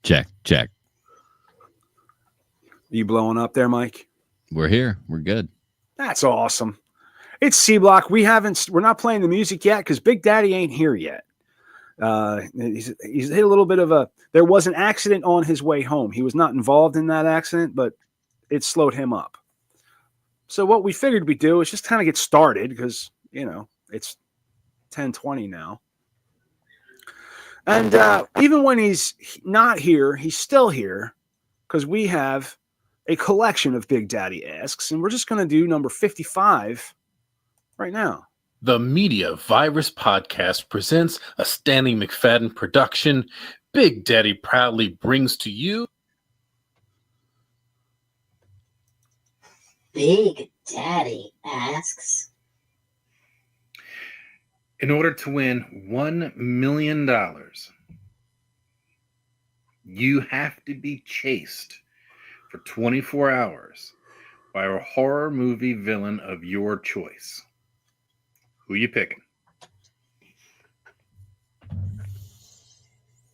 Check. You blowing up there, Mike? We're here. We're good. That's awesome. It's C Block. We're not playing the music yet because Big Daddy ain't here yet. He's hit a little bit of there was an accident on his way home. He was not involved in that accident, but it slowed him up. So what we figured we'd do is just kind of get started because, it's 10:20 now. And even when he's not here, he's still here because we have a collection of Big Daddy Asks, and we're just going to do number 55 right now. The Media Virus Podcast presents a Stanley McFadden production. Big Daddy proudly brings to you Big Daddy Asks. In order to win $1 million, you have to be chased for 24 hours by a horror movie villain of your choice. Who you picking?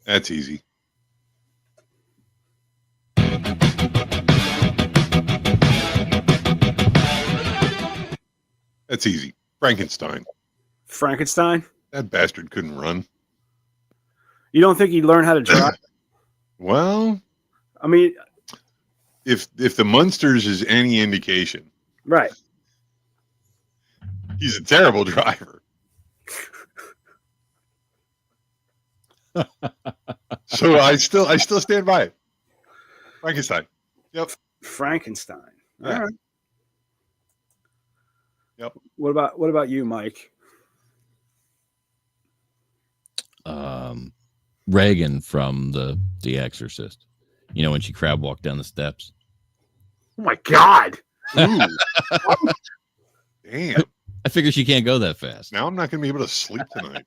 That's easy. That's easy. Frankenstein. Frankenstein? That bastard couldn't run. You don't think he'd learn how to drive? Well, I mean, if the Munsters is any indication, right? He's a terrible driver. So I still stand by it. Frankenstein. Yep. Frankenstein. All Yeah. right. Yep. What about you, Mike? Reagan from the Exorcist. You know when she crab walked down the steps. Oh my God! Ooh. Damn. I figure she can't go that fast. Now I'm not going to be able to sleep tonight.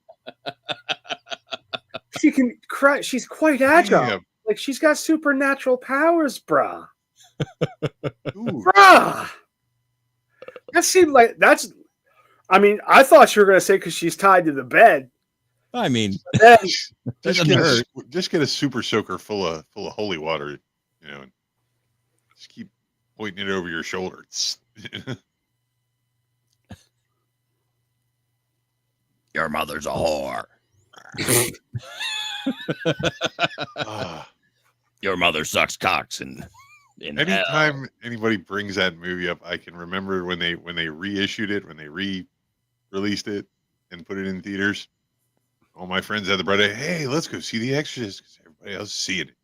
She can cry. She's quite agile. Damn. Like she's got supernatural powers, brah. Ooh. Brah. That seemed like that's. I mean, I thought you were going to say because she's tied to the bed. I mean, Then, Just get a super soaker full of holy water, and just keep pointing it over your shoulder. your mother's a whore. Your mother sucks cocks in Anytime hell. anybody brings that movie up, I can remember when they reissued it, when they re-released it and put it in theaters. All my friends had the bright idea, hey, let's go see The Exorcist because everybody else is seeing it.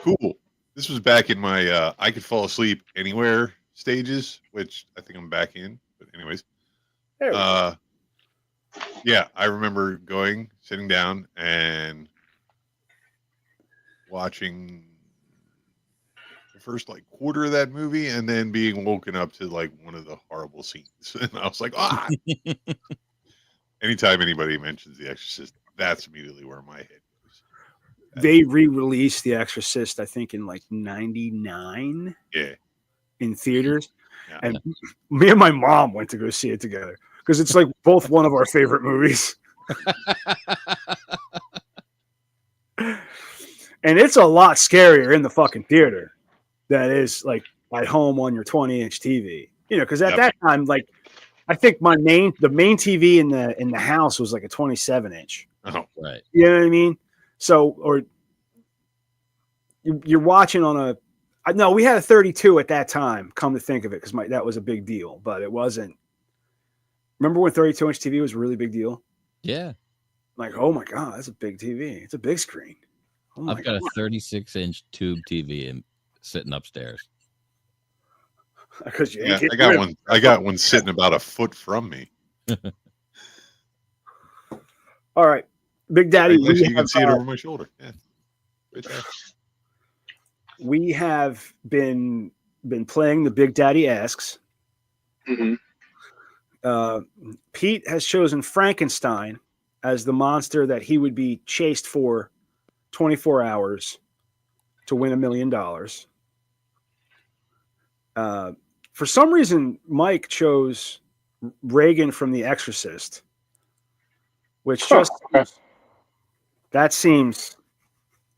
Cool. This was back in my I could fall asleep anywhere stages, which I think I'm back in. But anyways, there we go. yeah, I remember sitting down and watching the first quarter of that movie and then being woken up to one of the horrible scenes. And I was like, ah. Anytime anybody mentions The Exorcist, that's immediately where my head goes. They re-released The Exorcist, I think, in '99. Yeah. In theaters, Yeah. and me and my mom went to go see it together because it's both one of our favorite movies. And it's a lot scarier in the fucking theater than it is at home on your 20-inch TV. Because at that time, I think the main TV in the house was a 27-inch. Oh, Right. You know what I mean? So, or you're watching on no, we had a 32 at that time. Come to think of it, because that was a big deal, but it wasn't. Remember when 32-inch TV was a really big deal? Yeah. Oh my God, that's a big TV. It's a big screen. Oh my I've got God. a 36-inch tube TV sitting upstairs. Because yeah, I got one sitting about a foot from me. All right, Big Daddy. You can see it over my shoulder. Yeah. Good job. We have been playing the Big Daddy Asks. Mm-hmm. Pete has chosen Frankenstein as the monster that he would be chased for 24 hours to win $1 million. For some reason, Mike chose Reagan from The Exorcist, which just okay. that seems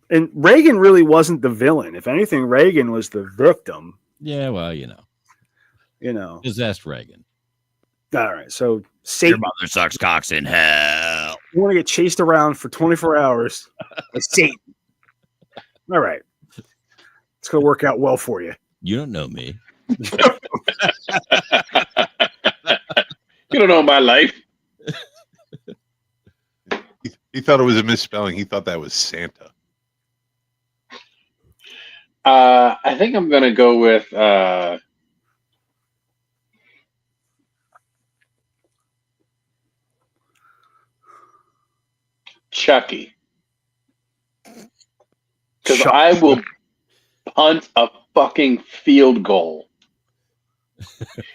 And Reagan really wasn't the villain. If anything, Reagan was the victim. Yeah, well, you know. Possessed Reagan. All right. So Your Satan, mother sucks cocks in hell. you want to get chased around for 24 hours by Satan. All right. It's going to work out well for you. You don't know me. You don't know my life. He thought it was a misspelling. He thought that was Santa. I think I'm gonna go with Chucky, because I will punt a fucking field goal.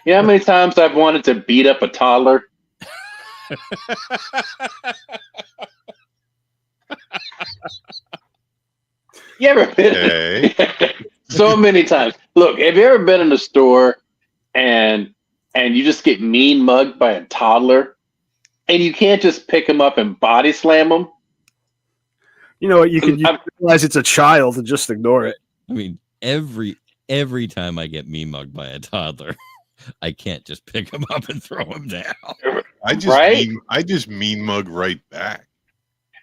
You know how many times I've wanted to beat up a toddler? You ever been? So many times. Look, have you ever been in a store and you just get mean mugged by a toddler, and you can't just pick him up and body slam him? You know what? You realize it's a child and just ignore it. I mean, every time I get me mugged by a toddler, I can't just pick him up and throw him down. I just mean mug right back.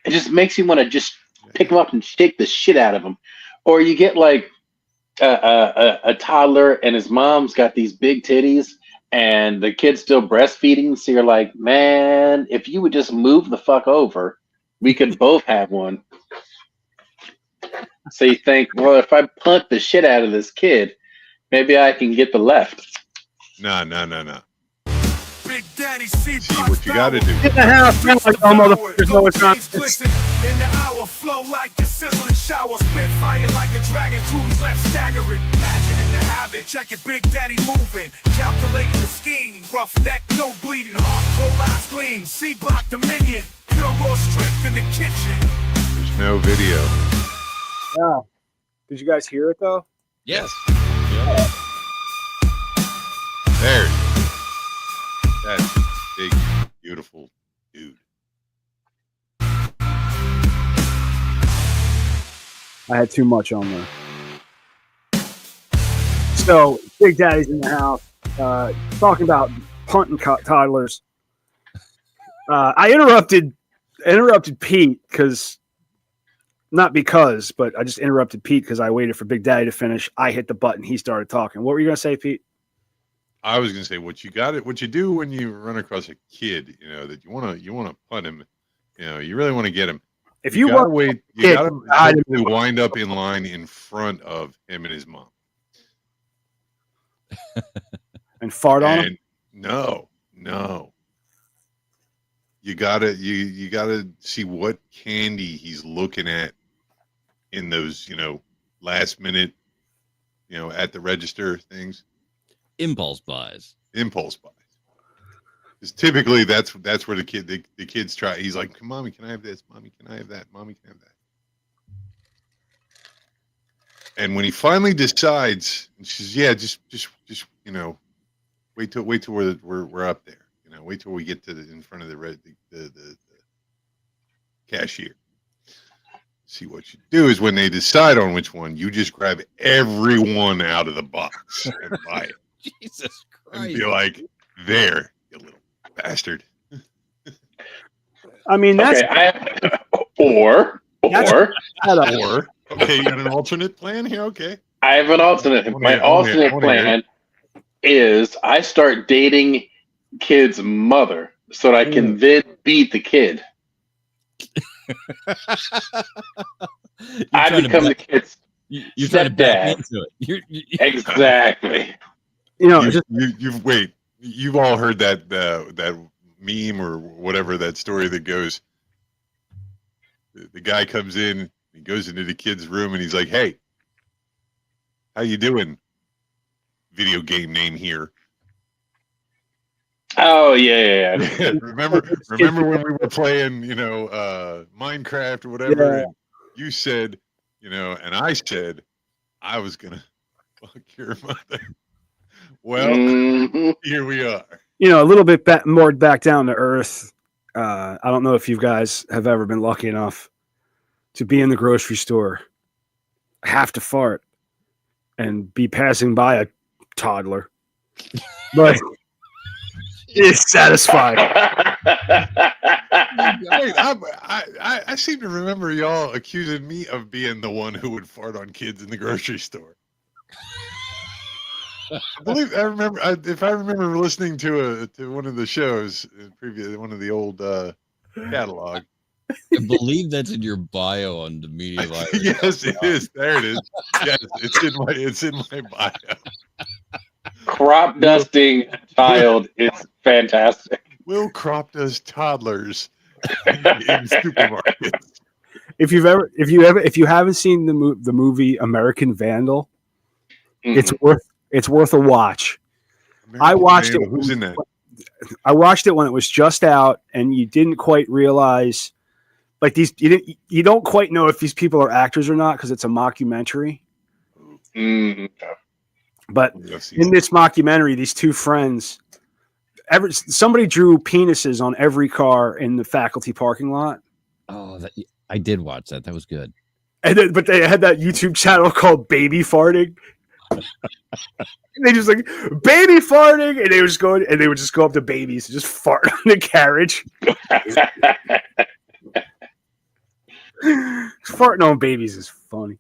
It just makes you want to just pick him up and shake the shit out of him. Or you get like a toddler and his mom's got these big titties and the kid's still breastfeeding. So you're like, man, if you would just move the fuck over, we could both have one. So you think, well, if I punt the shit out of this kid, maybe I can get the left. No. See what you got to do. Get the house, man. Like, oh, motherfuckers know it's not. In the hour, flow like a sizzling shower, spit fire like a dragon, cruise left staggering. Imagine in the habit, check it, Big Daddy moving, calculating the scheme, rough neck, no bleeding, hardcore eyes gleam, C-block dominion, pure raw strength in the kitchen. There's no video. Yeah. Did you guys hear it though? Yes. Yeah. There. That's big, beautiful dude. I had too much on there. So, Big Daddy's in the house, talking about punting toddlers. I interrupted Pete but I just interrupted Pete because I waited for Big Daddy to finish. I hit the button. He started talking. What were you going to say, Pete? I was going to say what you do when you run across a kid, that you want to punt him, you really want to get him. If you gotta wait, you got to wind up in line in front of him and his mom. And fart on him? No. You gotta see what candy he's looking at in those, last minute, at the register things. Impulse buys. Because typically that's where the kids try. He's like, "Mommy, can I have this? Mommy, can I have that? Mommy, can I have that?" And when he finally decides, and she says, "Yeah, just wait till we're up there. Wait till we get to in front of the cashier." See, what you do is when they decide on which one, you just grab everyone out of the box and buy it. Jesus Christ! And be like, "There, you little bastard." I mean, that's or okay, you got an alternate plan here. Okay, I have an alternate. My alternate plan is I start dating kid's mother so that I can then beat the kid. I become the kid's you're trying to back into it. Exactly. You've all heard that meme or whatever, that story that goes, the guy comes in, he goes into the kid's room and he's like, "Hey, how you doing? Video game name here." Oh yeah. remember when we were playing, Minecraft or whatever, Yeah. and you said, and I said I was gonna fuck your mother. Well, here we are. A little bit more back down to earth. I don't know if you guys have ever been lucky enough to be in the grocery store, have to fart, and be passing by a toddler. But it's satisfying. Wait, I seem to remember y'all accusing me of being the one who would fart on kids in the grocery store. I remember if I remember listening to one of the shows one of the old catalog. I believe that's in your bio on the media library. Yes, it is. There it is. Yes, it's in my bio. Crop dusting a child is fantastic. Will crop dust toddlers in supermarkets. If you haven't seen the movie American Vandal, it's worth a watch. I watched it. Who's in that? I watched it when it was just out, and you didn't quite realize, like these, you don't quite know if these people are actors or not because it's a mockumentary. But in this mockumentary, these two friends, somebody drew penises on every car in the faculty parking lot. Oh, I did watch that. That was good. But they had that YouTube channel called Baby Farting. And they just like baby farting, and they would just go up to babies and just fart on the carriage. Farting on babies is funny.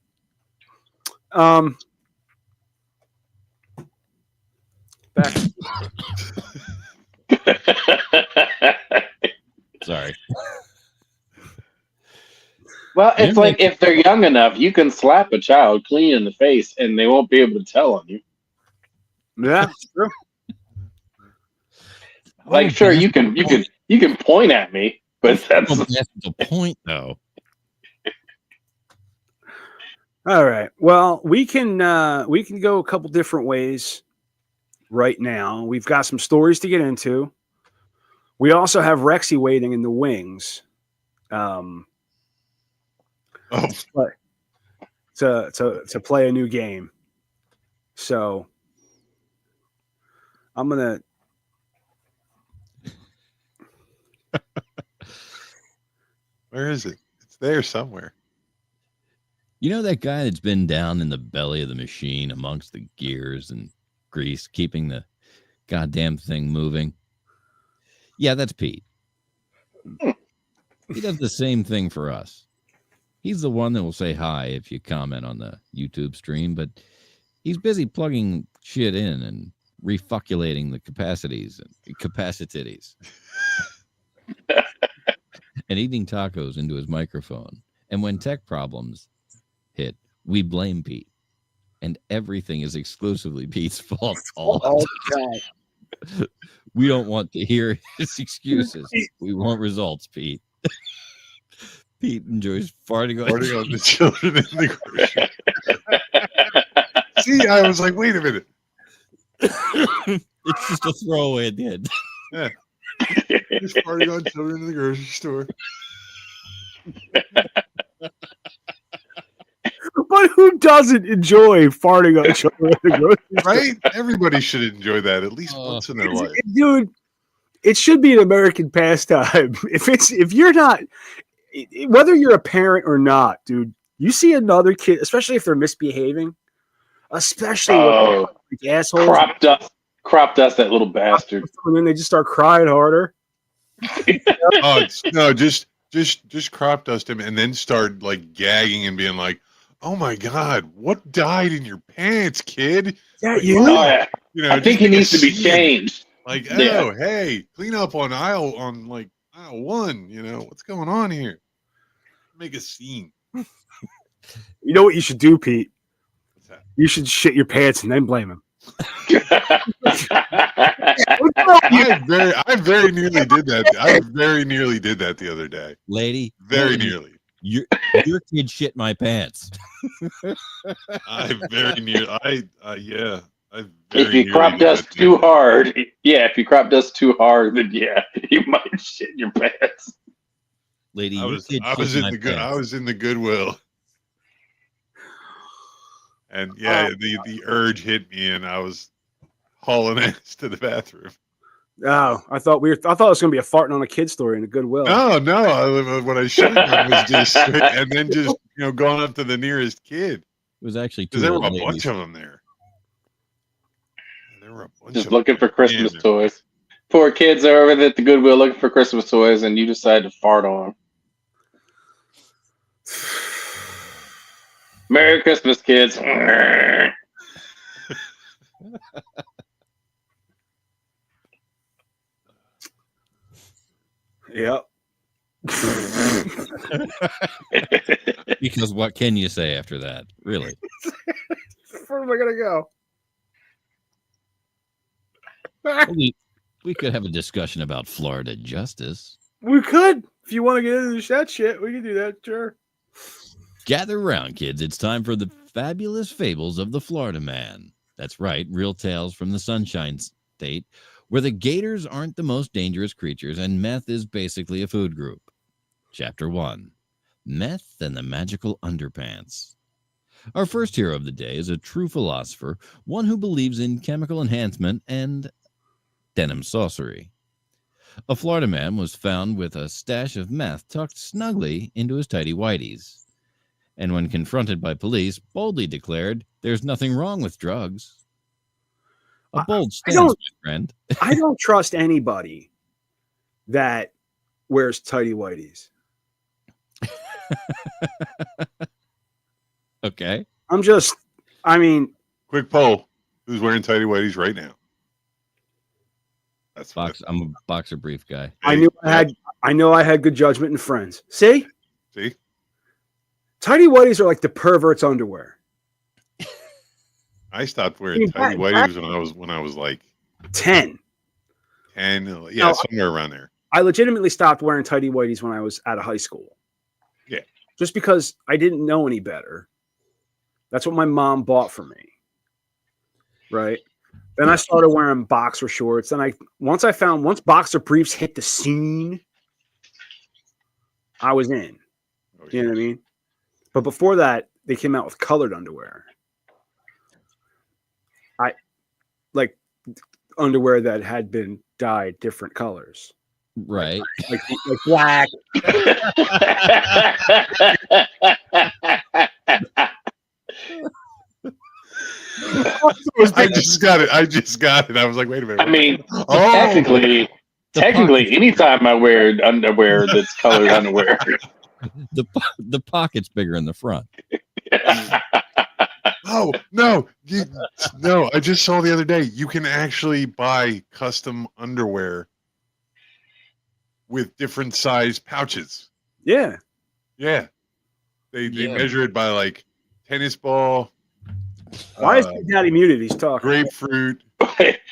Back. Sorry. Well, it's like if they're young enough, you can slap a child clean in the face, and they won't be able to tell on you. Yeah, true. Like, sure, you can point at me, but that's the point, though. All right. Well, we can go a couple different ways right now. We've got some stories to get into. We also have Rexy waiting in the wings. To play a new game. So I'm gonna Where is it? It's there somewhere. You know that guy that's been down in the belly of the machine amongst the gears and grease, keeping the goddamn thing moving? Yeah, that's Pete. He does the same thing for us. He's the one that will say hi if you comment on the YouTube stream, but he's busy plugging shit in and refuculating the capacitities and eating tacos into his microphone. And when tech problems hit, we blame Pete. And everything is exclusively Pete's fault. We don't want to hear his excuses. We want results, Pete. Pete enjoys farting on the children in the grocery. See, I was like, wait a minute. It's just a throwaway at the end. Yeah. Just farting on children in the grocery store. But who doesn't enjoy farting on children in the grocery store? Right? Everybody should enjoy that at least once in their life. Dude, it should be an American pastime. If you're not, whether you're a parent or not, dude, you see another kid, especially if they're misbehaving, especially with assholes. Crop dust that little bastard. And then they just start crying harder. Just crop dust him and then start like gagging and being like, "Oh my God, what died in your pants, kid?" Yeah, like, you know. I think he needs to be changed. Like, oh, hey, clean up on aisle 1. You know what's going on here? Make a scene. You know what you should do, Pete? What's that? You should shit your pants and then blame him. I very nearly did that. I very nearly did that the other day. Lady, very nearly. Your kid shit my pants. If you crop dust too hard, then you might shit your pants. Lady, I was in the Goodwill. And the urge hit me and I was hauling ass to the bathroom. Oh, I thought it was going to be a farting on a kid story in a Goodwill. No. What I should have done was just and then just going up to the nearest kid. It was actually two Because there were old a bunch ladies. of them there. There were a bunch Just of looking them. for Christmas toys. Poor kids are over at the Goodwill looking for Christmas toys, and you decide to fart on them. Merry Christmas, kids. Yep. Because what can you say after that? Really? Where am I going to go? We could have a discussion about Florida justice. We could. If you want to get into that shit, we can do that, sure. Gather around, kids. It's time for the fabulous fables of the Florida man. That's right, real tales from the Sunshine State, where the gators aren't the most dangerous creatures and meth is basically a food group. Chapter 1, Meth and the Magical Underpants. Our first hero of the day is a true philosopher, one who believes in chemical enhancement and denim sorcery. A Florida man was found with a stash of meth tucked snugly into his tidy whities, and when confronted by police, boldly declared, "There's nothing wrong with drugs." A bold stance, my friend. I don't trust anybody that wears tidy whities. Okay. Quick poll. Who's wearing tidy whities right now? That's I'm a boxer brief guy. I know I had good judgment and friends. See? Tidy whities are like the pervert's underwear. I stopped wearing tidy whities when I was like 10. 10, yeah, somewhere around there. I legitimately stopped wearing tidy whities when I was out of high school. Yeah. Just because I didn't know any better. That's what my mom bought for me. Right? Then I started wearing boxer shorts. Then once boxer briefs hit the scene, I was in. You know what I mean? But before that, they came out with colored underwear. I like underwear that had been dyed different colors. Right. Like black. I just got it. I was like, wait a minute. I mean, technically, anytime I wear underwear that's colored underwear, the pocket's bigger in the front. Oh no, no! I just saw the other day. You can actually buy custom underwear with different size pouches. Yeah. Yeah. They measure it by like tennis ball. Why is Big Daddy muted? He's talking. Grapefruit.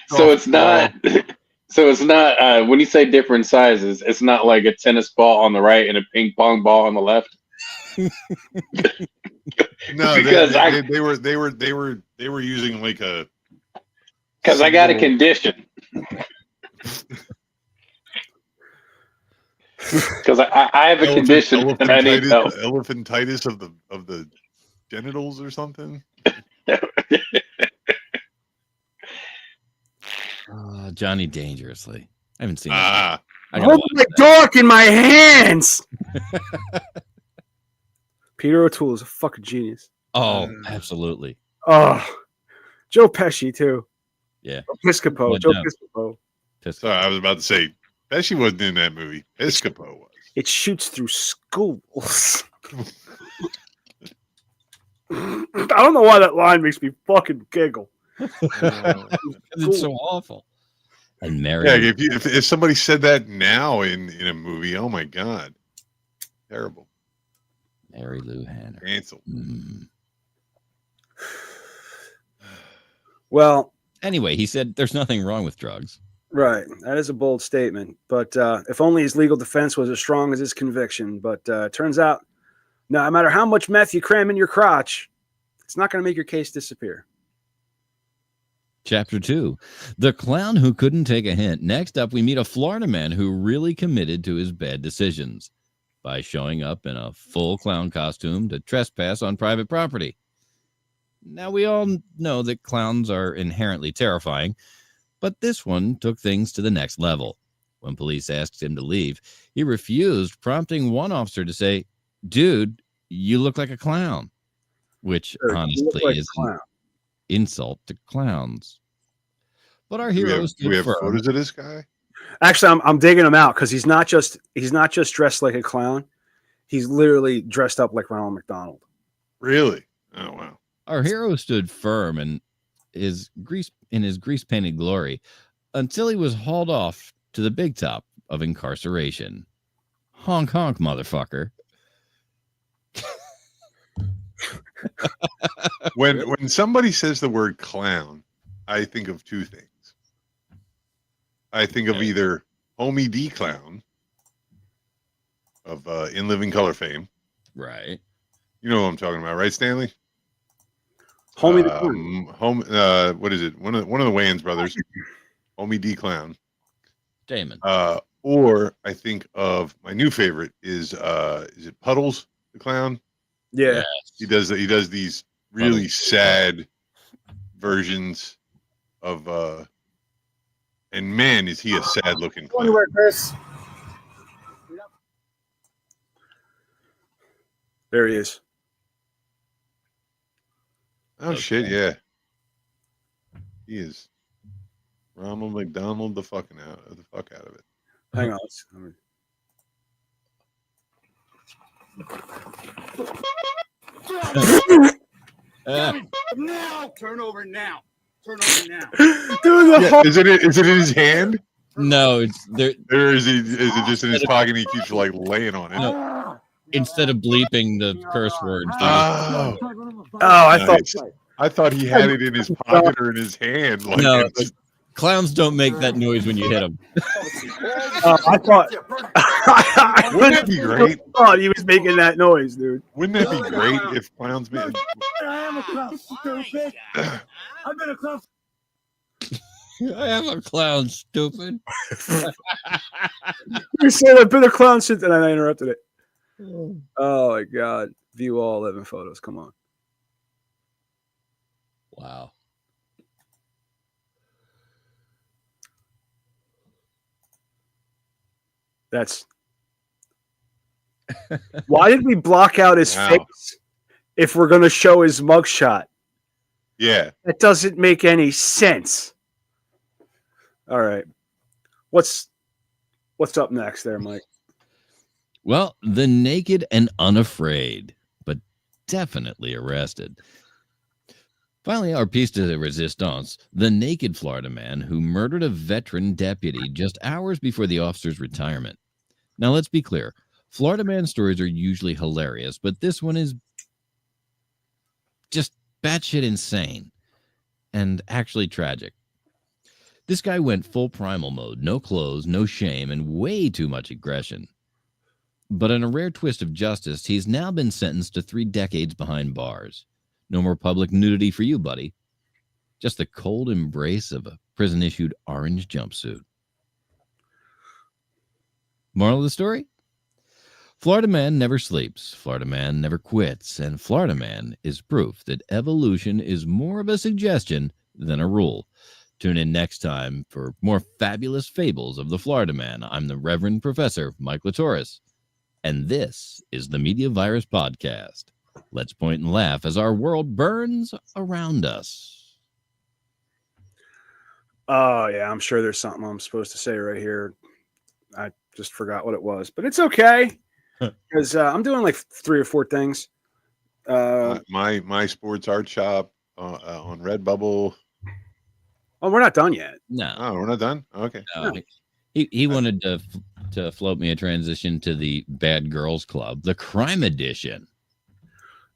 So it's not. So it's not. When you say different sizes, it's not like a tennis ball on the right and a ping pong ball on the left. No, because they were using like a. Because I got a condition. Because I have a condition and I need help. Elephantitis of the genitals or something. Johnny Dangerously. I haven't seen it. I hold my dork in my hands. Peter O'Toole is a fucking genius. Oh, absolutely. Oh, Joe Pesci too. Yeah. Piscopo. Joe Piscopo. Sorry, I was about to say Pesci wasn't in that movie. Piscopo was. It shoots through schools. I don't know why that line makes me fucking giggle. It's so awful. And Mary. Yeah, if somebody said that now in a movie, oh my god, terrible. Mary Lou Hanner. Cancel. Well, anyway, he said there's nothing wrong with drugs. Right. That is a bold statement. But if only his legal defense was as strong as his conviction. But turns out, no matter how much meth you cram in your crotch, it's not going to make your case disappear. Chapter 2, The Clown Who Couldn't Take a Hint. Next up, we meet a Florida man who really committed to his bad decisions by showing up in a full clown costume to trespass on private property. Now, we all know that clowns are inherently terrifying, But this one took things to the next level. When police asked him to leave, he refused, prompting one officer to say, "Dude, you look like a clown," which Sure, you honestly look like a is clown. an insult to clowns. But our Do we hero have, stood firm. photos of this guy? Actually, I'm digging him out because he's not just dressed like a clown. He's literally dressed up like Ronald McDonald. Really? Oh wow. Our hero stood firm in his grease painted glory until he was hauled off to the big top of incarceration. Honk honk, motherfucker. When somebody says the word clown, I think of two things. I think of either Homie D Clown of In Living Color fame. Right. You know what I'm talking about, right, Stanley? Homie the Clown. What is it? One of the Wayans brothers, Homie D Clown. Damon. Or I think of my new favorite is it Puddles the Clown? Yeah. He does these really sad versions of and man, is he a sad looking clown. Anywhere, Chris. There he is. Oh shit, yeah. He is Ronald McDonald the fuck out of it. Hang on. Now, turn over now. Turn over now. Dude, the whole Is it in his hand? No, it's there. Or is it just in his pocket and he keeps like laying on it? No. Instead of bleeping the curse words. Oh, I thought he had it in his pocket or in his hand. Like No, clowns don't make that noise when you hit them. I thought wouldn't that be great? I thought he was making that noise, dude. Wouldn't that be great if clowns made? I am a clown, stupid. I've been a clown. I am a clown, stupid. You said I've been a clown since, and I interrupted it. Oh my god! View all 11 photos. Come on. Wow. That's why did we block out his Wow. face if we're going to show his mugshot? Yeah. That doesn't make any sense. All right, what's up next, there, Mike? Well, the naked and unafraid, but definitely arrested. Finally, our piece de resistance, the naked Florida man who murdered a veteran deputy just hours before the officer's retirement. Now, let's be clear. Florida man stories are usually hilarious, but this one is just batshit insane and actually tragic. This guy went full primal mode, no clothes, no shame, and way too much aggression. But in a rare twist of justice, he's now been sentenced to 3 decades behind bars. No more public nudity for you, buddy. Just the cold embrace of a prison-issued orange jumpsuit. Moral of the story? Florida man never sleeps, Florida man never quits, and Florida man is proof that evolution is more of a suggestion than a rule. Tune in next time for more fabulous fables of the Florida man. I'm the Reverend Professor Mike Latoris, and this is the Media Virus Podcast. Let's point and laugh as our world burns around us. Oh yeah, I'm sure there's something I'm supposed to say right here. I just forgot what it was, but it's okay because I'm doing like 3 or 4 things. My sports art shop on Redbubble. Oh, we're not done yet. No, Oh, we're not done. Okay. he wanted to float me a transition to the Bad Girls Club, the Crime Edition.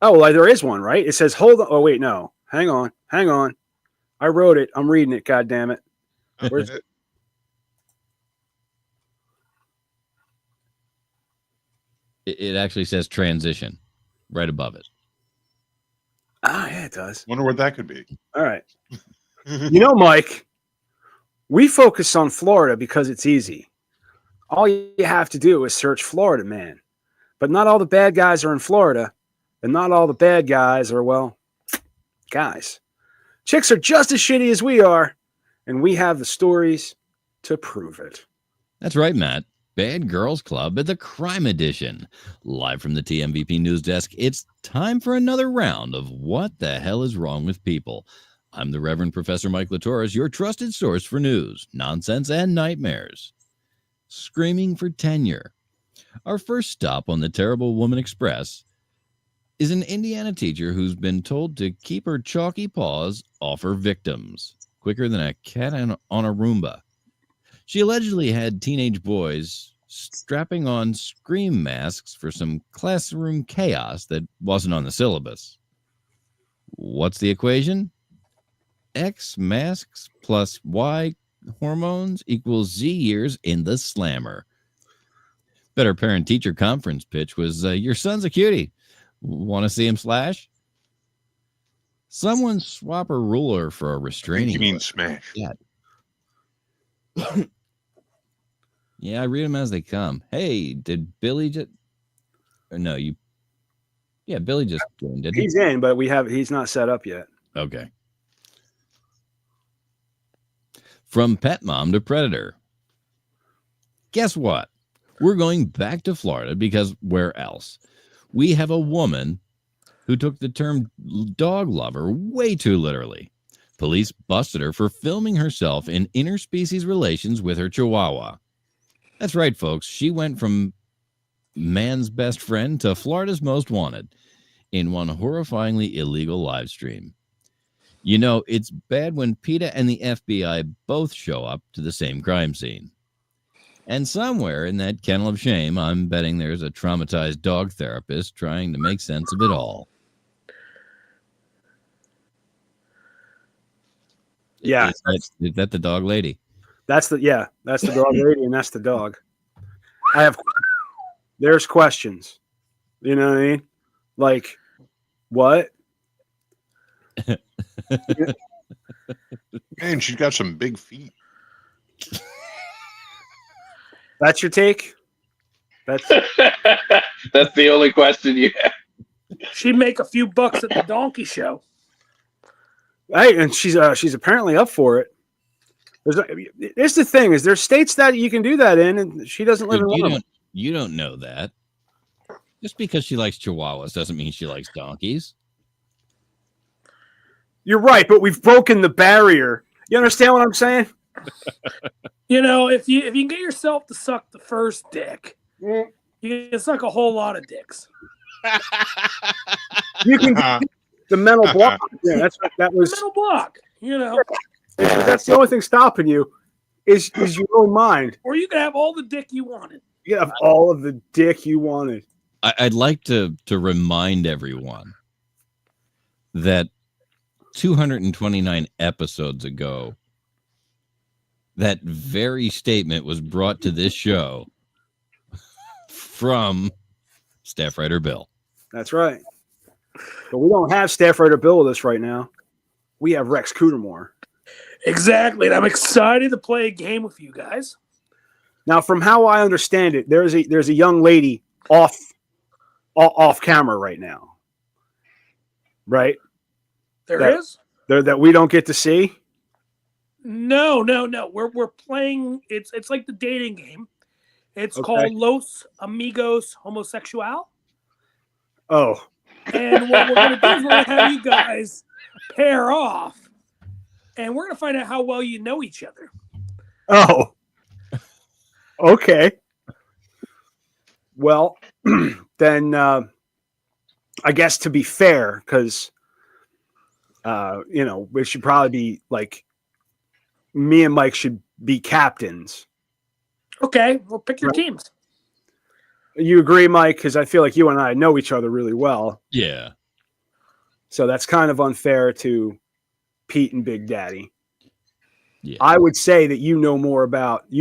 Oh, well, there is one, right? It says, hold on. Oh, wait, no. Hang on. I wrote it. I'm reading it. God damn it. Where's it? It actually says transition right above it. Ah, yeah, it does. Wonder what that could be. All right. You know, Mike, we focus on Florida because it's easy. All you have to do is search Florida man. But not all the bad guys are in Florida. And not all the bad guys are, well, guys. Chicks are just as shitty as we are. and we have the stories to prove it. That's right, Matt. Bad Girls Club at the Crime Edition. Live from the TMVP News Desk, it's time for another round of What the Hell is Wrong with People. I'm the Reverend Professor Mike Latoris, your trusted source for news, nonsense, and nightmares. Screaming for tenure. Our first stop on the Terrible Woman Express is an Indiana teacher who's been told to keep her chalky paws off her victims, quicker than a cat on a Roomba. She allegedly had teenage boys strapping on scream masks for some classroom chaos that wasn't on the syllabus. What's the equation? X masks plus Y hormones equals Z years in the slammer. Better parent-teacher conference pitch was, your son's a cutie. Want to see him slash? Someone swap a ruler for a restraining You mean order. smash? Yeah. Yeah, I read them as they come. Hey, did Billy just... Or no, you... Yeah, Billy just joined, didn't he? He's in, but he's not set up yet. Okay. From pet mom to predator. Guess what? We're going back to Florida because where else? We have a woman who took the term dog lover way too literally. Police busted her for filming herself in interspecies relations with her chihuahua. That's right, folks. She went from man's best friend to Florida's most wanted in one horrifyingly illegal live stream. You know, it's bad when PETA and the FBI both show up to the same crime scene. And somewhere in that kennel of shame, I'm betting there's a traumatized dog therapist trying to make sense of it all. Yeah. Is that the dog lady? That's the dog lady, and that's the dog. There's questions. You know what I mean? Like, what? Man, she's got some big feet. That's your take? That's the only question you have. She'd make a few bucks at the donkey show. Hey, and she's apparently up for it. It's the thing is there's states that you can do that in, and she doesn't live in one of them. You don't know that. Just because she likes chihuahuas doesn't mean she likes donkeys. You're right, but we've broken the barrier. You understand what I'm saying? You know, if you can get yourself to suck the first dick, you can suck a whole lot of dicks. You can the mental block. Yeah, that was Mental block, you know. That's the only thing stopping you is your own mind. Or you can have all the dick you wanted. You have all of the dick you wanted. I'd like to remind everyone that 229 episodes ago, that very statement was brought to this show from Staff Writer Bill. That's right. But we don't have Staff Writer Bill with us right now. We have Rex Cootermore. Exactly. And I'm excited to play a game with you guys. Now, from how I understand it, there's a young lady off camera right now. Right? There is? That we don't get to see? No. We're playing it's like the dating game. It's called Los Amigos Homosexual. Oh. And what we're gonna do is we're gonna have you guys pair off. And we're going to find out how well you know each other. Oh. Okay. Well, then I guess to be fair, because, we should probably be like, me and Mike should be captains. Okay. Well, pick your teams. You agree, Mike? Because I feel like you and I know each other really well. Yeah. So that's kind of unfair to Pete and Big Daddy. Yeah. I would say that you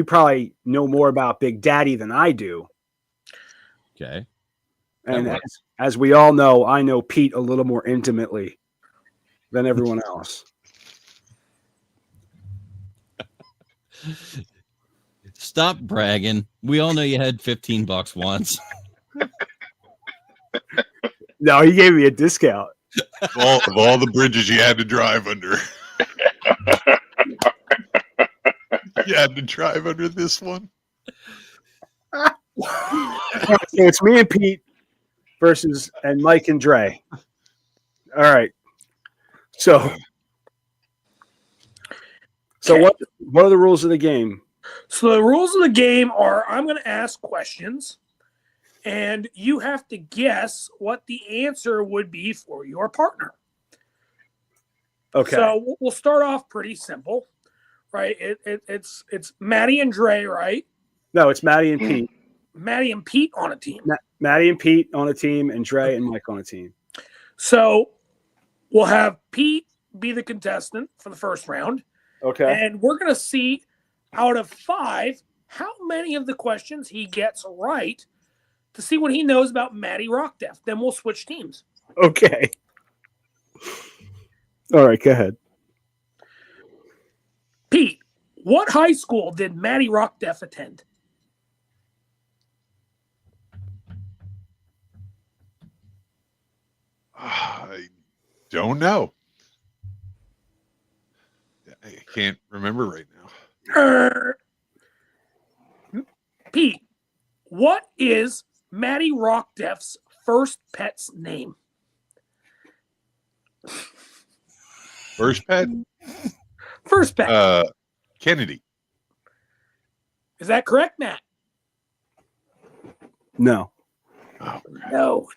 probably know more about Big Daddy than I do. Okay. And as we all know, I know Pete a little more intimately than everyone else. Stop bragging. We all know you had $15 once. No, he gave me a discount. Of all the bridges you had to drive under. You had to drive under this one. So it's me and Pete and Mike and Dre. All right. So Okay. what are the rules of the game? So the rules of the game are I'm going to ask questions, and you have to guess what the answer would be for your partner. Okay. So we'll start off pretty simple, right? It's Maddie and Dre, right? No, it's Maddie and Pete. Maddie and Pete on a team. Maddie and Pete on a team, and Dre and Mike on a team. So we'll have Pete be the contestant for the first round. Okay. And we're going to see out of 5 how many of the questions he gets right to see what he knows about Maddie Rockdeath. Then we'll switch teams. Okay. All right, go ahead. Pete, what high school did Maddie Rockdeath attend? I don't know. I can't remember right now. Pete, what is Maddie Rockdeath's first pet's name? First pet? First pet. Kennedy. Is that correct, Matt? No. Oh, No.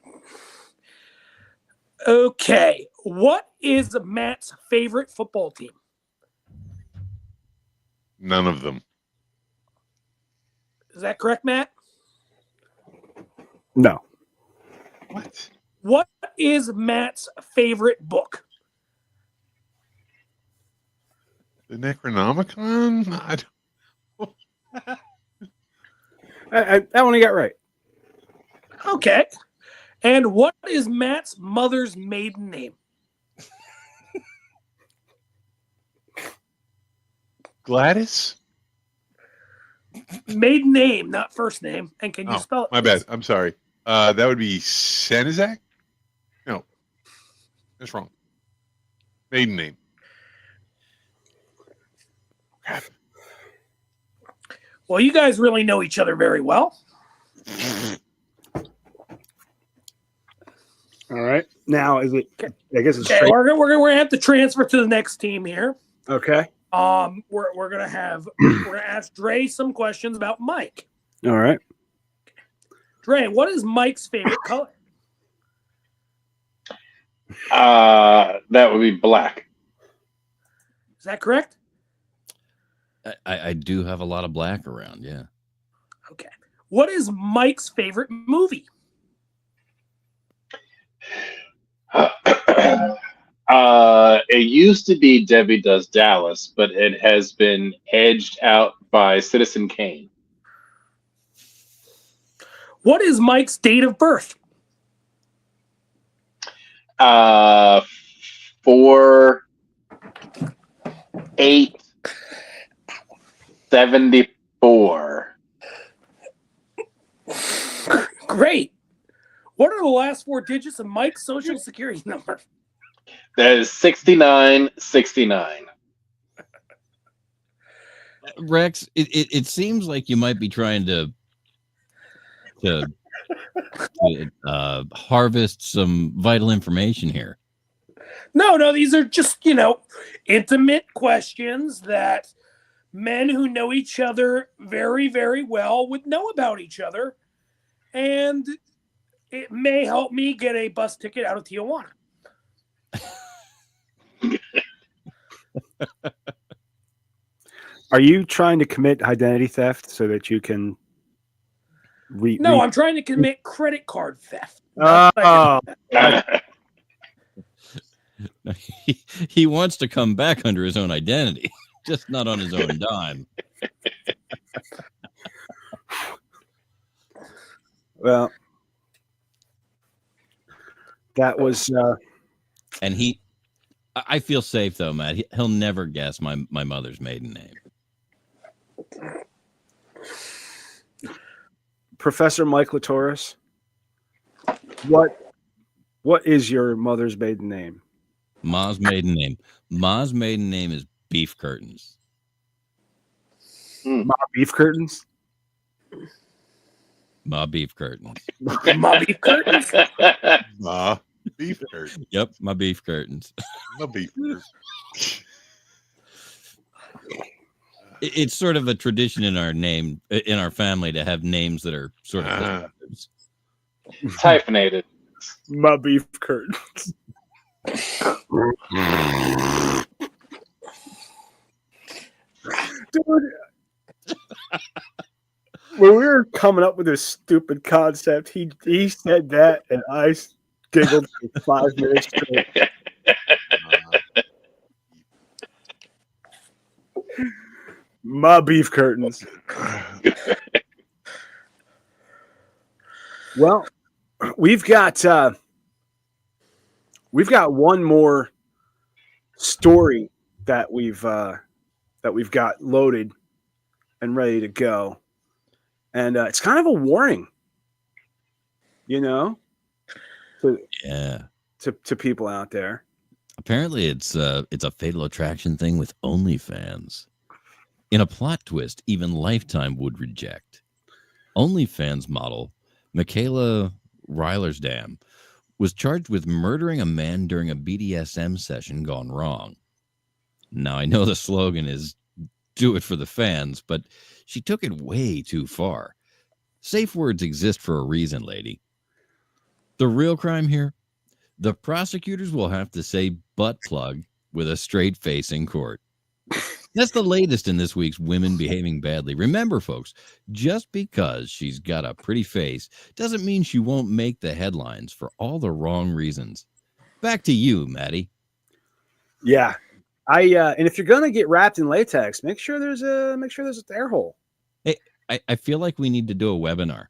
Okay. What is Matt's favorite football team? none of them. Is that correct, Matt? No. What? What is Matt's favorite book? The Necronomicon? I don't... That one I got right. Okay. And what is Matt's mother's maiden name? Gladys? Maiden name, not first name. And can you spell it? My bad. I'm sorry. That would be Sanizak? No. That's wrong. Maiden name. Crap. Well, you guys really know each other very well. All right. Now, is it? I guess it's Okay, straight. we're gonna have to transfer to the next team here. Okay. We're gonna ask Dre some questions about Mike. All right. Dre, what is Mike's favorite color? That would be black. Is that correct? I do have a lot of black around, yeah. Okay. What is Mike's favorite movie? It used to be Debbie Does Dallas, but it has been edged out by Citizen Kane. What is Mike's date of birth? 4/8/74. Great. What are the last 4 digits of Mike's social security number? That is 6969. Rex, it seems like you might be trying to harvest some vital information here. No, these are just, intimate questions that men who know each other very, very well would know about each other. And it may help me get a bus ticket out of Tijuana. Are you trying to commit identity theft so that you can No, I'm trying to commit credit card theft. Oh. He wants to come back under his own identity, just not on his own dime. Well, that was And I feel safe though, Matt. He'll never guess my mother's maiden name. Professor Mike Latoris. What is your mother's maiden name? Ma's maiden name. Ma's maiden name is Beef Curtains. My beef curtains. My beef curtains. My beef curtains. Beef curtain. Yep, my beef curtains. My beef curtain. It's sort of a tradition in our family to have names that are sort of descriptives. It's hyphenated. My beef curtains. Dude, when we were coming up with this stupid concept, he said that, and I giggled for 5 minutes straight. My beef curtains. Well, we've got one more story that we've got loaded and ready to go, and it's kind of a warning, to people out there. Apparently, it's a fatal attraction thing with OnlyFans. In a plot twist, even Lifetime would reject. OnlyFans model Michaela Reilersdam was charged with murdering a man during a BDSM session gone wrong. Now, I know the slogan is "do it for the fans," but she took it way too far. Safe words exist for a reason, lady. The real crime here? The prosecutors will have to say butt plug with a straight face in court. That's the latest in this week's Women Behaving Badly. Remember, folks, just because she's got a pretty face doesn't mean she won't make the headlines for all the wrong reasons. Back to you, Maddie. Yeah. And if you're gonna get wrapped in latex, make sure there's an air hole. Hey, I feel like we need to do a webinar.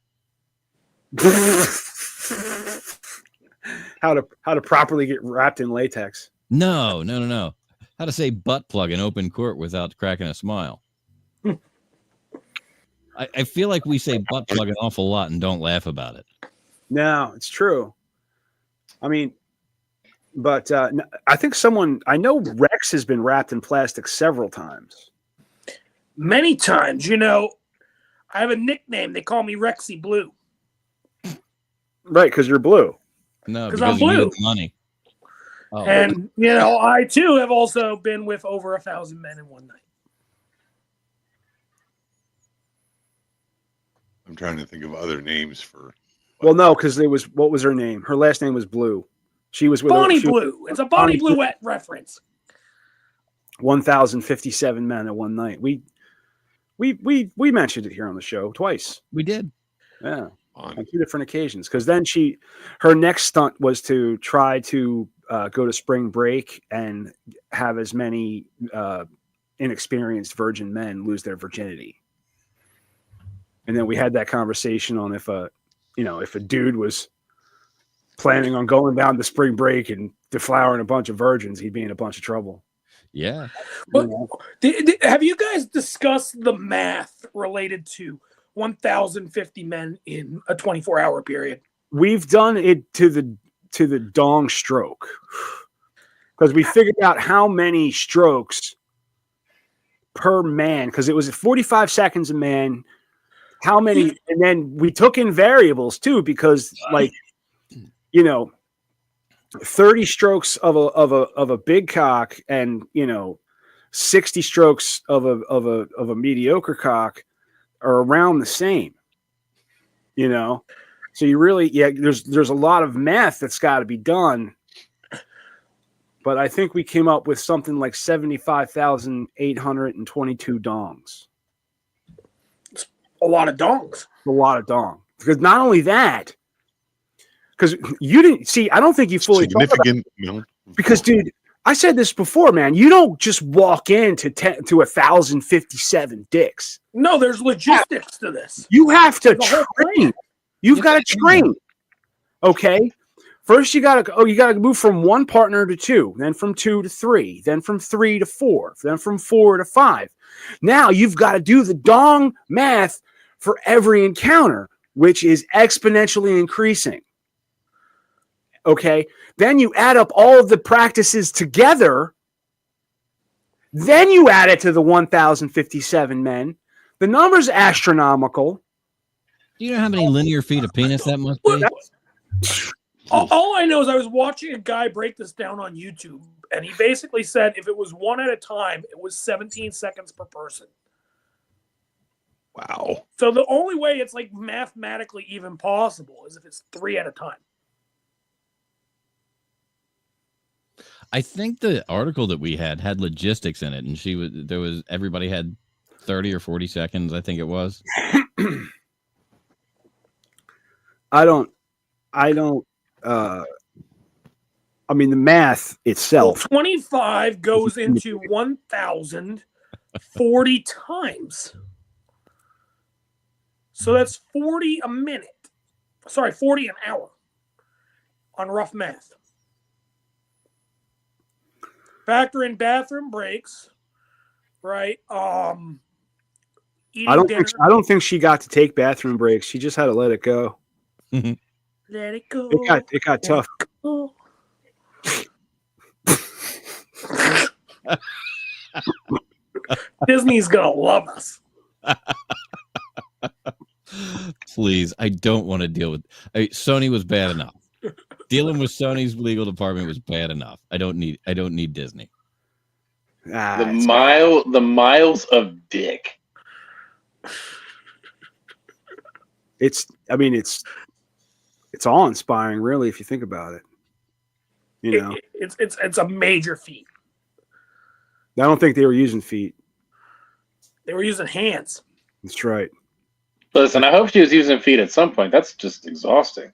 How to properly get wrapped in latex. No. How to say butt plug in open court without cracking a smile. I feel like we say butt plug an awful lot and don't laugh about it. No, it's true. I mean, but I think I know Rex has been wrapped in plastic several times. Many times, I have a nickname. They call me Rexy Blue. Right, because you're blue. No, because I'm you blue. need the money. Oh. And, I too have also been with over 1,000 men in one night. I'm trying to think of other names for. Well, no, because what was her name? Her last name was Blue. She was with Bonnie Blue. It's a Bonnie Bluette reference. 1,057 men in one night. We mentioned it here on the show twice. We did. Yeah. On 2 different occasions. Because then her next stunt was to try to go to spring break and have as many inexperienced virgin men lose their virginity. And then we had that conversation on if a dude was planning on going down to spring break and deflowering a bunch of virgins, he'd be in a bunch of trouble. Yeah. But have you guys discussed the math related to 1,050 men in a 24-hour period? We've done it to the dong stroke, because we figured out how many strokes per man, because it was 45 seconds a man. How many? And then we took in variables too, because 30 strokes of a big cock and 60 strokes of a mediocre cock are around the same. So you really, there's a lot of math that's got to be done. But I think we came up with something like 75,822 dongs. A lot of dongs. A lot of dong. Because not only that, because you didn't see, I don't think you fully significant. Because, dude, I said this before, man. You don't just walk into 1,057 dicks. No, there's logistics to this. You have to train. You've got to train. Okay. First, you got to move from 1 partner to 2, then from 2 to 3, then from 3 to 4, then from 4 to 5. Now you've got to do the dong math for every encounter, which is exponentially increasing. Okay. Then you add up all of the practices together. Then you add it to the 1,057 men. The number's astronomical. Do you know how many linear feet of penis that must be? All I know is I was watching a guy break this down on YouTube, and he basically said if it was one at a time, it was 17 seconds per person. Wow. So the only way it's like mathematically even possible is if it's 3 at a time. I think the article that we had logistics in it, and everybody had 30 or 40 seconds, I think it was. I mean, the math itself. 25 goes into 1,040 times. So that's 40 a minute. Sorry, 40 an hour on rough math. Factor in bathroom breaks, right? Eating I don't think she got to take bathroom breaks. She just had to let it go. Let it go. It got tough. Go. Disney's gonna love us. Please, I don't want to deal with. Sony was bad enough. Dealing with Sony's legal department was bad enough. I don't need Disney. The miles of dick. It's awe-inspiring, really, if you think about it. You know, It's a major feat. I don't think they were using feet. They were using hands. That's right. Listen, I hope she was using feet at some point. That's just exhausting.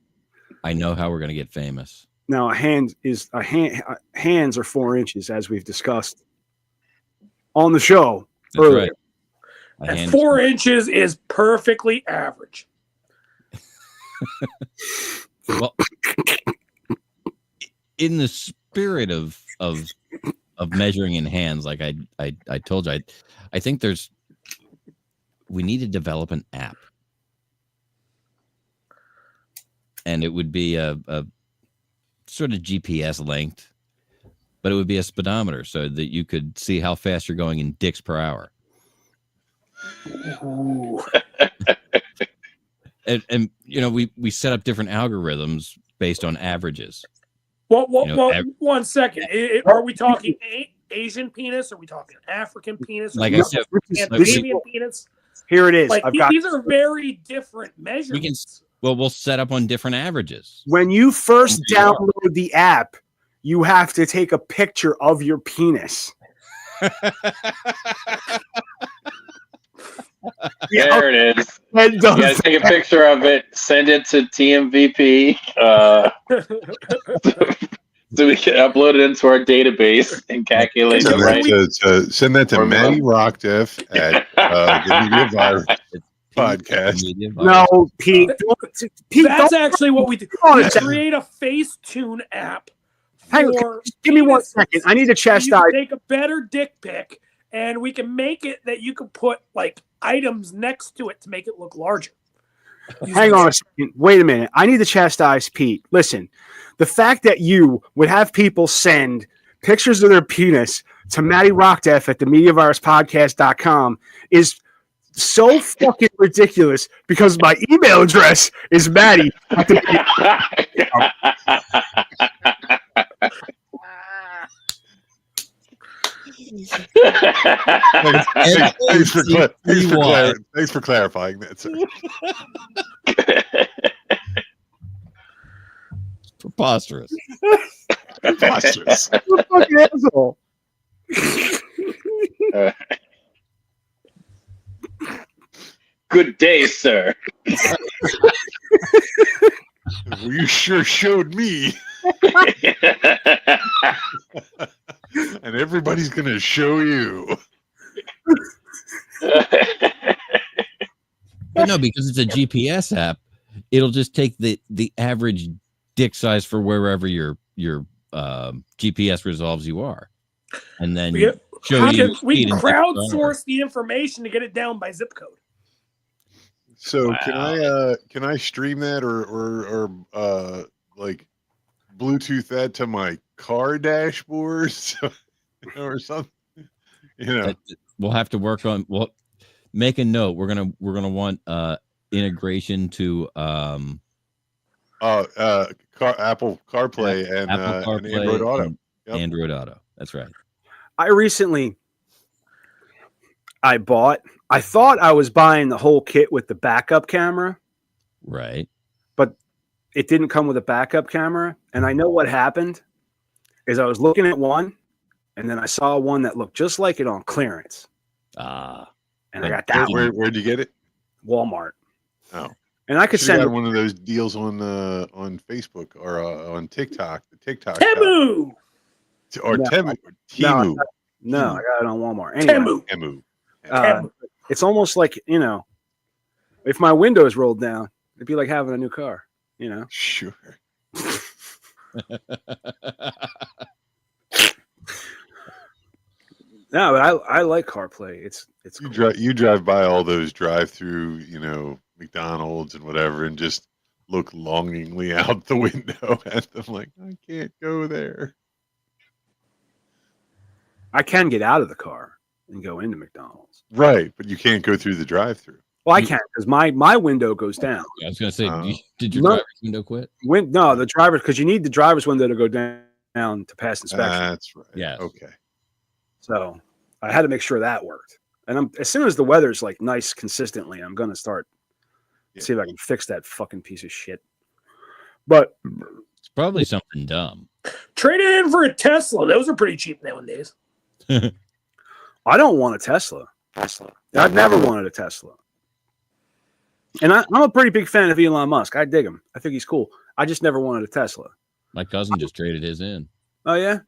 I know how we're going to get famous. Now, hands are 4 inches, as we've discussed on the show That's earlier. right. And 4 inches is perfectly average. Well, in the spirit of measuring in hands, like I told you, I think we need to develop an app, and it would be a sort of GPS linked, but it would be a speedometer so that you could see how fast you're going in dicks per hour. And you know, we set up different algorithms based on averages. Well, 1 second. Are we talking Asian penis? Are we talking African penis? Like I said, Scandinavian penis? Here it is. Like, these are very different measurements. We'll set up on different averages. When you first download the app, you have to take a picture of your penis. There it is. You gotta take a picture of it, send it to TMVP, so we can upload it into our database and calculate it right. Send that to Maddie Rockdeff at the Media Virus podcast. No, Pete. That's actually what we do. We create a Facetune app. Hang on, give me 1 second. I need to chastise. You take a better dick pic, and we can make it that you can put like items next to it to make it look larger. Hang on a second. Wait a minute. I need to chastise Pete. Listen, the fact that you would have people send pictures of their penis to Maddie Rockdeff at the MediaVirusPodcast.com is so fucking ridiculous because my email address is Maddie at the Thanks for clarifying that, sir. Preposterous. Preposterous. You're a fucking asshole. Good day, sir. Well, you sure showed me. And everybody's going to show you. But no, because it's a GPS app, it'll just take the average dick size for wherever your GPS resolves you are, and then we can crowdsource the the information to get it down by zip code. So can I stream that or like Bluetooth that to my car dashboard or something? You know, we'll have to work on. Well, make a note. We're gonna want integration to Apple CarPlay and Apple and CarPlay Android Auto. and Yep. Android Auto. That's right. I thought I was buying the whole kit with the backup camera, Right. but it didn't come with a backup camera. And I know what happened is I was looking at one, and then I saw one that looked just like it on clearance. Ah. And I got that one. Where'd you get it? Walmart. Oh. And I could Should've send got one of those deals on Facebook or on TikTok. The TikTok Temu. shop. Or No, Temu. No, I got it on Walmart. Anyway, Temu. Temu. it's almost like, if my windows rolled down, it'd be like having a new car, Sure. No, but I like CarPlay. It's cool. You drive by all those drive-through, McDonald's and whatever, and just look longingly out the window at them like, I can't go there. I can get out of the car and go into McDonald's. Right, but you can't go through the drive-through. Well, I can because my window goes down. I was gonna say, Oh. did your No. driver's window quit? No, the driver's because you need the driver's window to go down to pass inspection. That's right. Yes. Okay. So I had to make sure that worked. And as soon as the weather's like nice consistently, I'm gonna start see if I can fix that fucking piece of shit. But It's probably something dumb. Trade it in for a Tesla. Those are pretty cheap nowadays. I don't want a Tesla. I've never wanted a Tesla. And I'm a pretty big fan of Elon Musk. I dig him. I think he's cool. I just never wanted a Tesla. My cousin just traded his in. Oh yeah?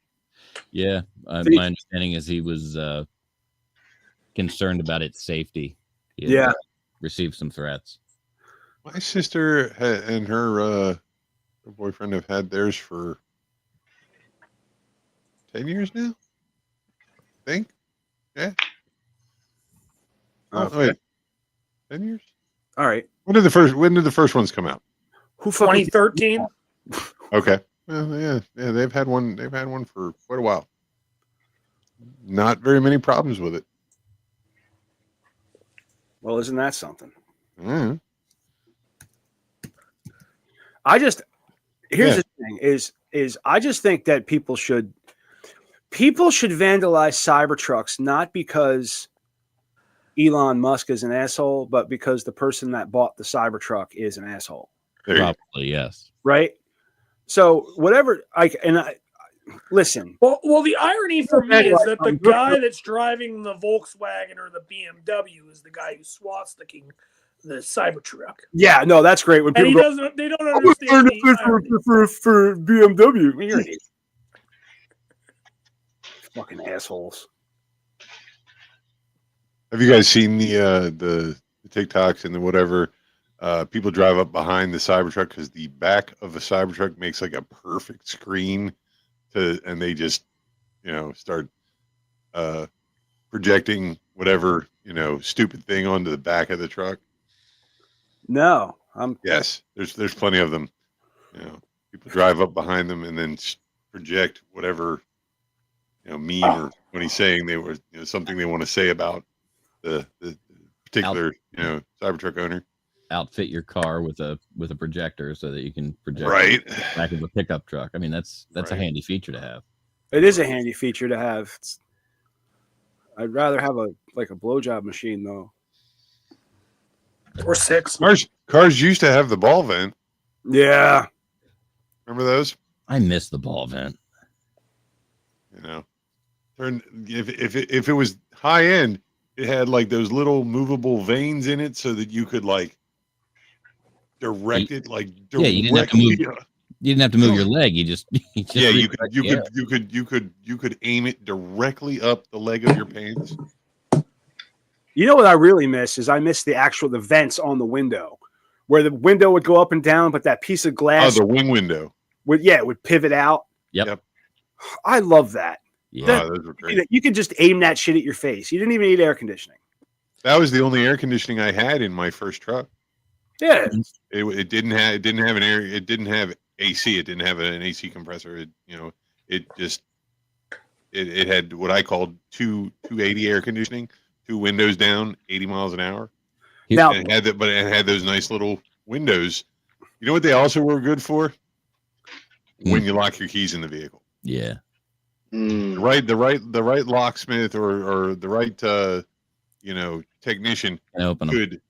Yeah, See- my understanding is he was concerned about its safety. He had, Yeah. received some threats. My sister and her boyfriend have had theirs for 10 years now. I think. Yeah. Oh, Okay. wait. 10 years? All right. When did the first ones come out? Who fucking 2013. Okay. Well, yeah, they've had one for quite a while. Not very many problems with it. Well, isn't that something? Mm. Here's the thing is I just think that people should vandalize Cybertrucks not because Elon Musk is an asshole, but because the person that bought the Cybertruck is an asshole. There you go. Probably, yes. Right? So whatever listen. Well, the irony for me is that the I'm guy that's driving the Volkswagen or the BMW is the guy who swastiking the Cybertruck. Yeah, no, that's great when And people they don't understand the irony. for BMW. You're an idiot. Fucking assholes. Have you guys seen the TikToks and the whatever? People drive up behind the Cybertruck because the back of the Cybertruck makes like a perfect screen and they just, start projecting whatever, stupid thing onto the back of the truck. No, Yes, there's plenty of them. People drive up behind them and then project whatever, meme or when he's saying they were something they want to say about the particular Cybertruck owner. Outfit your car with a projector so that you can project Right. the back of a pickup truck. I mean, that's a Right. handy feature to have. it is a handy feature to have. I'd rather have a blowjob machine though. Or 6. Cars used to have the ball vent. Yeah. Remember those? I miss the ball vent. If it was high end, it had like those little movable veins in it so that you could like direct it like directly. Yeah, you didn't have to move. You didn't have to move your leg. You just Yeah, you redirect the air. could aim it directly up the leg of your pants. You know what I really miss is I miss the vents on the window, where the window would go up and down, but that piece of Oh, glass the wing window. would pivot out. Yep. I love that. Yeah. Oh, those were great. You could just aim that shit at your face. You didn't even need air conditioning. That was the only air conditioning I had in my first truck. Yeah. It didn't have an air. It didn't have AC. It didn't have an AC compressor. It had what I called 280 air conditioning. 2 windows down, 80 miles an hour. Now, And it had those nice little windows. You know what they also were good for? When you lock your keys in the vehicle. Yeah. The right locksmith or the right technician I open them. could,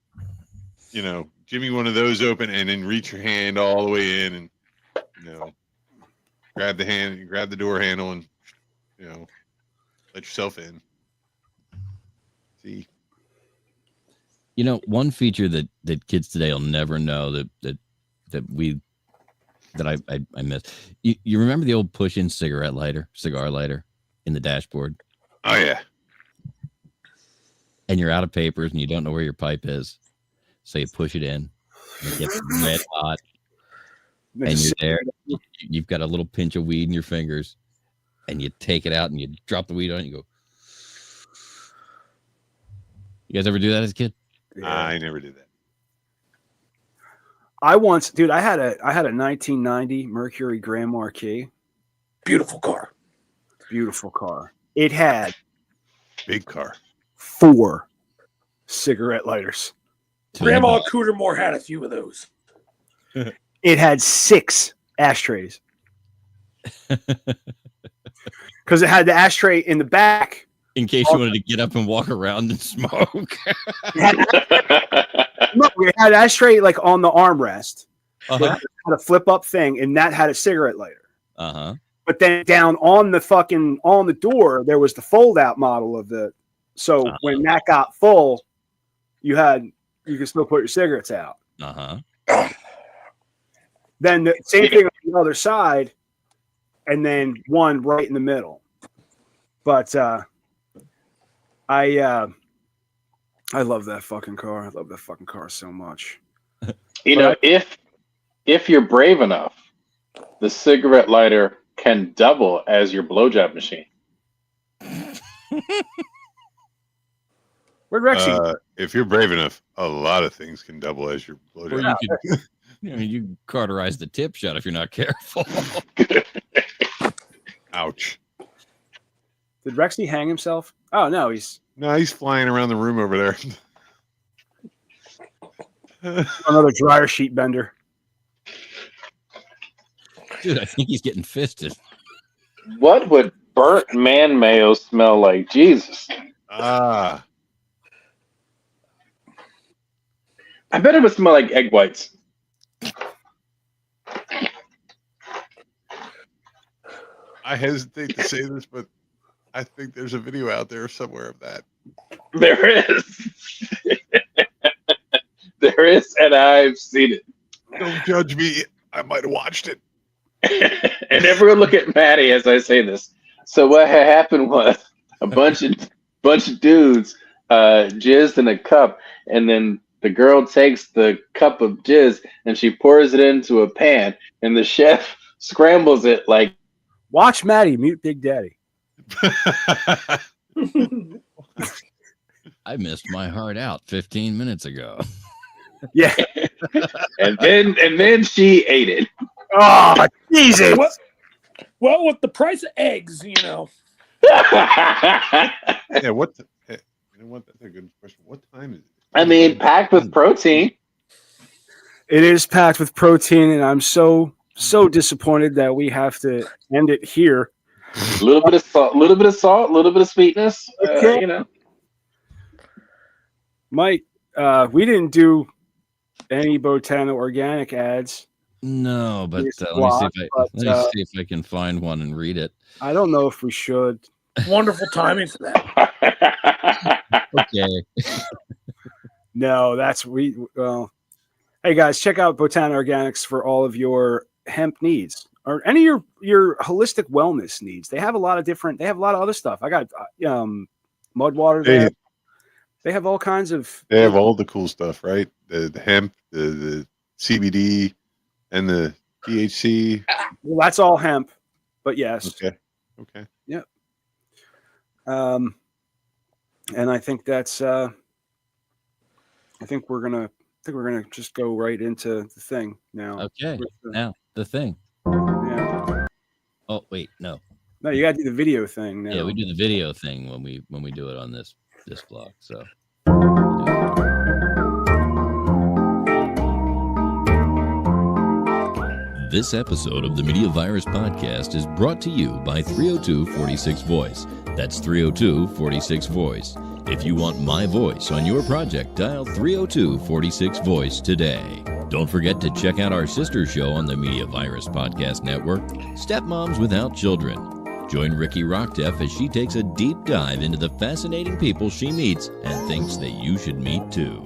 jimmy one of those open and then reach your hand all the way in and grab the door handle and let yourself in. See. One feature that kids today will never know that I miss. You remember the old push-in cigar lighter in the dashboard? Oh yeah. And you're out of papers and you don't know where your pipe is, so you push it in. And it gets red hot, and you're there. You've got a little pinch of weed in your fingers, and you take it out and you drop the weed on it. And you go. You guys ever do that as a kid? Yeah. I never did that. I had a 1990 Mercury Grand Marquis. Beautiful car. Beautiful car. It had Big car. 4 cigarette lighters. Grandma Cootermore had a few of those. It had 6 ashtrays. Because it had the ashtray in the back. In case you wanted to get up and walk around and smoke. No, we had ashtray like on the armrest. Uh-huh. It had a flip up thing, and that had a cigarette lighter. Uh-huh. But then down on the door, there was the fold out model of the. So when that got full, you could still put your cigarettes out. Uh-huh. Then the same thing on the other side, and then one right in the middle. But I love that fucking car. I love that fucking car so much. If you're brave enough, the cigarette lighter can double as your blowjob machine. Where'd Rexy? If you're brave enough, a lot of things can double as your blowjob. Well, you cauterize the tip shut if you're not careful. Ouch. Did Rexy hang himself? Oh no, he's flying around the room over there. another dryer sheet bender. Dude, I think he's getting fisted. What would burnt man mayo smell like? Jesus. Ah. I bet it would smell like egg whites. I hesitate to say this, but I think there's a video out there somewhere of that. There is. There is, and I've seen it. Don't judge me. I might have watched it. And everyone look at Maddie as I say this. So what had happened was a bunch of dudes jizzed in a cup, and then the girl takes the cup of jizz and she pours it into a pan, and the chef scrambles it like. Watch Maddie mute Big Daddy. I missed my heart out 15 minutes ago. Yeah. and then she ate it. Oh, Jesus. Well, with the price of eggs, Yeah, what? You know what? That's a good question. What time is it? I mean, packed with protein. It is packed with protein, and I'm so disappointed that we have to end it here. A little bit of salt, a little bit of sweetness. Okay. Mike, we didn't do any Botano organic ads. No, but let me see if I can find one and read it. I don't know if we should. wonderful timing for that. Okay. No, well, hey guys, check out Botano Organics for all of your hemp needs or any of your holistic wellness needs. They have a lot of other stuff. I got mud water there. They have all kinds of. They have all the cool stuff, right? The hemp, the CBD, and the THC. Well, that's all hemp, but yes. Okay. Yep. And I think that's. I think we're gonna just go right into the thing now. Okay. Now the thing. Yeah. Oh wait, no. No, you gotta do the video thing now. Yeah, we do the video thing when we do it on this. this vlog. So. This episode of the Media Virus Podcast is brought to you by 302-46 Voice. That's 302-46 Voice. If you want my voice on your project, dial 302-46 Voice today. Don't forget to check out our sister show on the Media Virus Podcast Network, Stepmoms Without Children. Join Ricky Rockdeff as she takes a deep dive into the fascinating people she meets and thinks that you should meet too.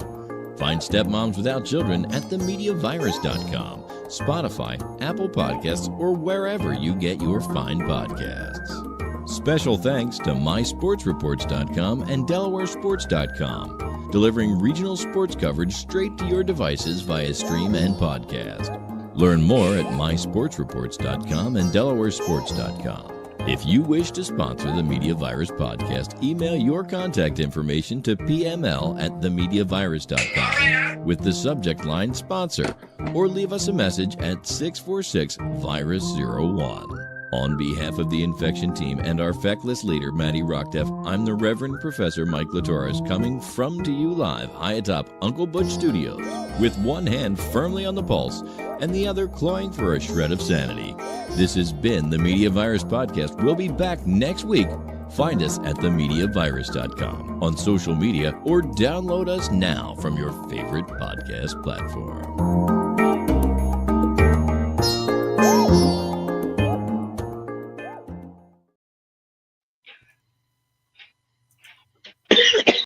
Find Stepmoms Without Children at themediavirus.com, Spotify, Apple Podcasts, or wherever you get your fine podcasts. Special thanks to mysportsreports.com and delawaresports.com, delivering regional sports coverage straight to your devices via stream and podcast. Learn more at mysportsreports.com and delawaresports.com. If you wish to sponsor the Media Virus Podcast, email your contact information to pml@themediavirus.com with the subject line sponsor, or leave us a message at 646-VIRUS01. On behalf of the infection team and our feckless leader, Maddie Rockdeff, I'm the Reverend Professor Mike Latoris, coming from to you live high atop Uncle Butch Studios, with one hand firmly on the pulse and the other clawing for a shred of sanity. This has been the Media Virus Podcast. We'll be back next week. Find us at themediavirus.com, on social media, or download us now from your favorite podcast platform.